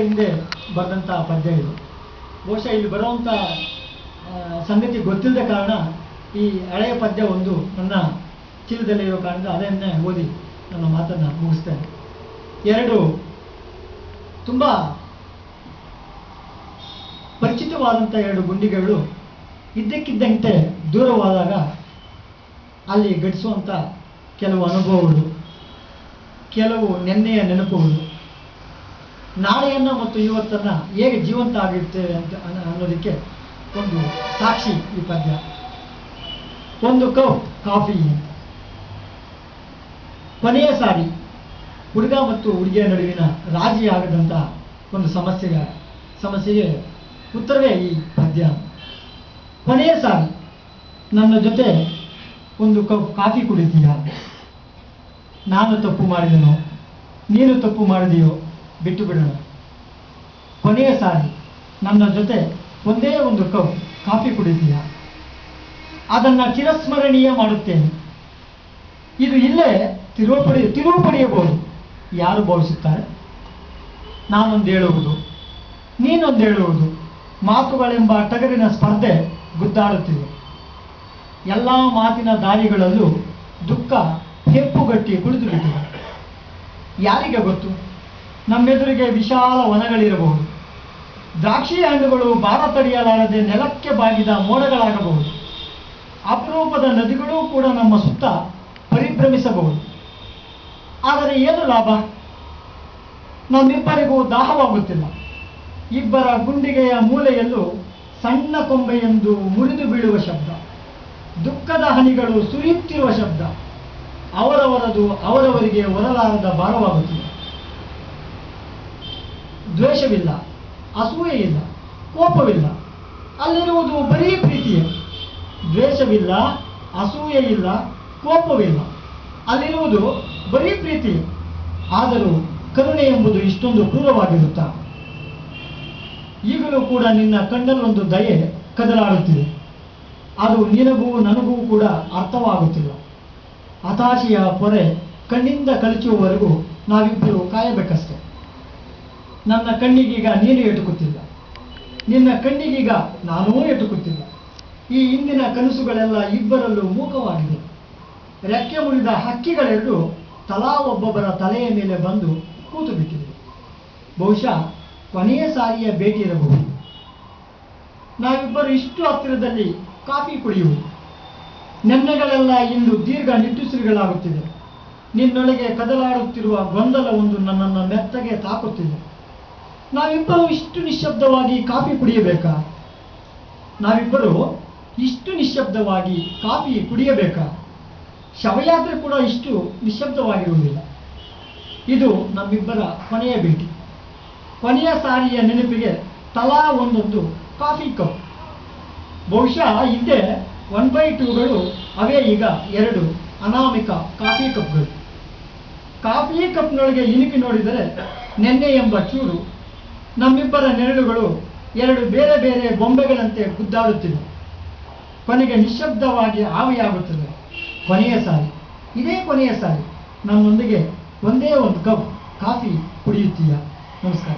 ಹಿಂದೆ ಬರೆದಂಥ ಪದ್ಯ ಇದು. ಬಹುಶಃ ಇಲ್ಲಿ ಬರುವಂಥ ಸಂಗತಿ ಗೊತ್ತಿಲ್ಲದ ಕಾರಣ ಈ ಹಳೆಯ ಪದ್ಯ ಒಂದು ನನ್ನ ಚೀಲದಲ್ಲಿರೋ ಕಾರಣದಿಂದ ಅದನ್ನೇ ಓದಿ ನನ್ನ ಮಾತನ್ನು ಮುಗಿಸ್ತೇನೆ. ಎರಡು ತುಂಬ ಪರಿಚಿತವಾದಂಥ ಎರಡು ಗುಂಡಿಗಳು ಇದ್ದಕ್ಕಿದ್ದಂತೆ ದೂರವಾದಾಗ ಅಲ್ಲಿ ಘಟಿಸುವಂಥ ಕೆಲವು ಅನುಭವಗಳು, ಕೆಲವು ನೆನ್ನೆಯ ನೆನಪುಗಳು, ನಾಳೆಯನ್ನು ಮತ್ತು ಇವತ್ತನ್ನು ಹೇಗೆ ಜೀವಂತ ಆಗಿರ್ತೇವೆ ಅಂತ ಅನ್ನೋದಕ್ಕೆ ಒಂದು ಸಾಕ್ಷಿ ಈ ಪದ್ಯ. ಒಂದು ಕಪ್ ಕಾಫಿ. ಕೊನೆಯ ಸಾರಿ ಹುಡುಗ ಮತ್ತು ಹುಡುಗಿಯ ನಡುವಿನ ರಾಜಿ ಆಗದಂಥ ಒಂದು ಸಮಸ್ಯೆಗೆ ಉತ್ತರವೇ ಈ ಪದ್ಯ. ಕೊನೆಯ ಸಾರಿ ನನ್ನ ಜೊತೆ ಒಂದು ಕಪ್ ಕಾಫಿ ಕುಡಿತೀಯ? ನಾನು ತಪ್ಪು ಮಾಡಿದೆನೋ, ನೀನು ತಪ್ಪು ಮಾಡಿದೆಯೋ ಬಿಟ್ಟು ಬಿಡೋಣ. ಕೊನೆಯ ಸಾರಿ ನನ್ನ ಜೊತೆ ಒಂದೇ ಒಂದು ಕಪ್ ಕಾಫಿ ಕುಡಿತೀಯ? ಅದನ್ನು ಚಿರಸ್ಮರಣೀಯ ಮಾಡುತ್ತೇನೆ. ಇದು ಇಲ್ಲೇ ತಿರುವು ಪಡೆಯಬಹುದು. ಯಾರು ಭಾವಿಸುತ್ತಾರೆ? ನಾನೊಂದು ಹೇಳುವುದು, ನೀನೊಂದು ಹೇಳುವುದು, ಮಾತುಗಳೆಂಬ ಟಗರಿನ ಸ್ಪರ್ಧೆ ಗುದ್ದಾಡುತ್ತಿದೆ. ಎಲ್ಲ ಮಾತಿನ ದಾರಿಗಳಲ್ಲೂ ದುಃಖ ಹೆಪ್ಪುಗಟ್ಟಿ ಕುಳಿತು ಬಿಟ್ಟಿದೆ. ಯಾರಿಗೆ ಗೊತ್ತು, ನಮ್ಮೆದುರಿಗೆ ವಿಶಾಲ ವನಗಳಿರಬಹುದು, ದ್ರಾಕ್ಷಿ ಹಣ್ಣುಗಳು ಭಾರ ತಡೆಯಲಾರದೆ ನೆಲಕ್ಕೆ ಬಾಗಿದ ಮೋಡಗಳಾಗಬಹುದು, ಅಪರೂಪದ ನದಿಗಳೂ ಕೂಡ ನಮ್ಮ ಸುತ್ತ ಪರಿಭ್ರಮಿಸಬಹುದು. ಆದರೆ ಏನು ಲಾಭ? ನಮ್ಮಿಬ್ಬರಿಗೂ ದಾಹವಾಗುತ್ತಿಲ್ಲ. ಇಬ್ಬರ ಗುಂಡಿಗೆಯ ಮೂಲೆಯಲ್ಲೂ ಸಣ್ಣ ಕೊಂಬೆಯೆಂದು ಮುರಿದು ಬೀಳುವ ಶಬ್ದ, ದುಃಖದ ಹನಿಗಳು ಸುರಿಯುತ್ತಿರುವ ಶಬ್ದ, ಅವರವರದು ಅವರವರಿಗೆ ಹೊರಲಾರದ ಭಾರವಾಗುತ್ತಿದೆ. ದ್ವೇಷವಿಲ್ಲ, ಅಸೂಯೆ ಇಲ್ಲ, ಕೋಪವಿಲ್ಲ, ಅಲ್ಲಿರುವುದು ಬರೀ ಪ್ರೀತಿಯೇ. ದ್ವೇಷವಿಲ್ಲ, ಅಸೂಯೆ ಇಲ್ಲ, ಕೋಪವಿಲ್ಲ, ಅಲ್ಲಿರುವುದು ಬರೀ ಪ್ರೀತಿಯೇ. ಆದರೂ ಕರುಣೆ ಎಂಬುದು ಇಷ್ಟೊಂದು ಕ್ರೂರವಾಗಿರುತ್ತಾ? ಈಗಲೂ ಕೂಡ ನಿನ್ನ ಕಣ್ಣಲ್ಲೊಂದು ದಯೆ ಕದಲಾಡುತ್ತಿದೆ. ಅದು ನಿನಗೂ ನನಗೂ ಕೂಡ ಅರ್ಥವಾಗುತ್ತಿಲ್ಲ. ಹತಾಶೆಯ ಪೊರೆ ಕಣ್ಣಿಂದ ಕಳಚುವವರೆಗೂ ನಾವಿಬ್ಬರು ಕಾಯಬೇಕಷ್ಟೆ. ನನ್ನ ಕಣ್ಣಿಗೀಗ ನೀನು ಎಟುಕುತ್ತಿಲ್ಲ, ನಿನ್ನ ಕಣ್ಣಿಗೀಗ ನಾನೂ ಎಟುಕುತ್ತಿಲ್ಲ. ಈ ಹಿಂದಿನ ಕನಸುಗಳೆಲ್ಲ ಇಬ್ಬರಲ್ಲೂ ಮೂಕವಾಗಿದೆ. ರೆಕ್ಕೆ ಮುರಿದ ಹಕ್ಕಿಗಳೆರಡು ತಲಾ ಒಬ್ಬೊಬ್ಬರ ತಲೆಯ ಮೇಲೆ ಬಂದು ಕೂತು ಬಿಟ್ಟಿದೆ. ಬಹುಶಃ ಕೊನೆಯ ಸಾರಿಯ ಭೇಟಿ ಇರಬಹುದು. ನಾವಿಬ್ಬರು ಇಷ್ಟು ಹತ್ತಿರದಲ್ಲಿ ಕಾಫಿ ಕುಡಿಯುವುದು. ನೆನ್ನೆಗಳೆಲ್ಲ ಇಂದು ದೀರ್ಘ ನಿಟ್ಟುಸಿರುಗಳಾಗುತ್ತಿದೆ. ನಿನ್ನೊಳಗೆ ಕದಲಾಡುತ್ತಿರುವ ಗೊಂದಲ ಒಂದು ನನ್ನನ್ನು ಮೆತ್ತಗೆ ತಾಕುತ್ತಿದೆ. ನಾವಿಬ್ಬರು ಇಷ್ಟು ನಿಶ್ಶಬ್ದವಾಗಿ ಕಾಫಿ ಕುಡಿಯಬೇಕಾ? ನಾವಿಬ್ಬರು ಇಷ್ಟು ನಿಶ್ಶಬ್ದವಾಗಿ ಕಾಫಿ ಕುಡಿಯಬೇಕಾ? ಶವಯಾತ್ರೆ ಕೂಡ ಇಷ್ಟು ನಿಶ್ಶಬ್ದವಾಗಿರುವುದಿಲ್ಲ. ಇದು ನಮ್ಮಿಬ್ಬರ ಕೊನೆಯ ಭೇಟಿ. ಕೊನೆಯ ಸಾರಿಯ ನೆನಪಿಗೆ ತಲಾ ಒಂದೊಂದು ಕಾಫಿ ಕಪ್. ಬಹುಶಃ ಹಿಂದೆ 1/2ಗಳು, ಅವೇ ಈಗ 2 ಅನಾಮಿಕ ಕಾಫಿ ಕಪ್ಗಳು. ಕಾಫಿ ಕಪ್ನೊಳಗೆ ಇಣುಕಿ ನೋಡಿದರೆ ನೆನ್ನೆ ಎಂಬ ಚೂರು, ನಮ್ಮಿಬ್ಬರ ನೆರಳುಗಳು 2 ಬೇರೆ ಬೇರೆ ಬೊಂಬೆಗಳಂತೆ ಗುದ್ದಾಡುತ್ತಿವೆ. ಕೊನೆಗೆ ನಿಶ್ಶಬ್ದವಾಗಿ ಆವಿಯಾಗುತ್ತದೆ. ಕೊನೆಯ ಸಾರಿ, ಇದೇ ಕೊನೆಯ ಸಾರಿ ನನ್ನೊಂದಿಗೆ ಒಂದೇ ಒಂದು ಕಪ್ ಕಾಫಿ ಕುಡಿಯುತ್ತೀಯ? ನಮಸ್ಕಾರ.